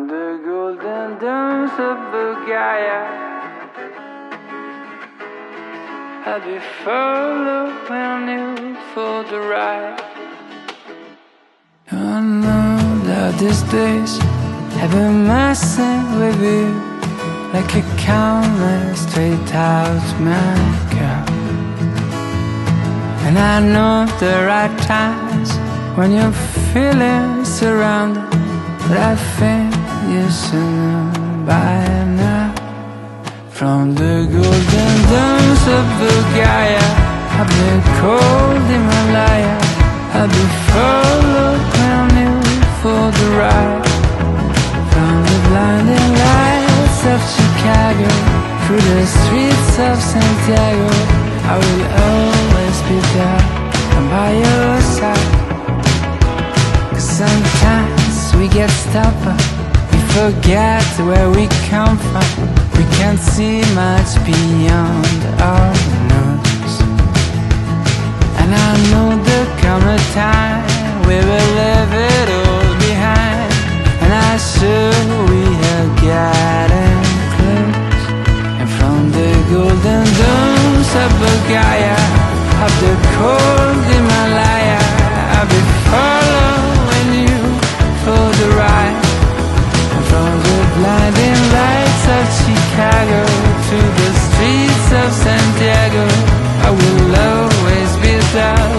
From the golden domes of Bulgaria, I'll be following you for the ride. I know that these days have been messing with you like a countless straight out makeup. And I know the right times when you're feeling surrounded, but I think you should know by now. From the golden domes of Bulgaria, I've been cold Himalaya, I'll be following you for the ride. From the blinding lights of Chicago through the streets of Santiago, I will always be there and by your side. 'Cause sometimes we get stubborn, we forget where we come from. We can't see much beyond our nose. And I know there'll come a time we will leave it all behind. And I sure we are getting close. And from the golden domes of Bulgaria, up the cold Himalaya, I'll be following you for the ride. And from the blinding lights of Chicago to the streets of Santiago, I will always be there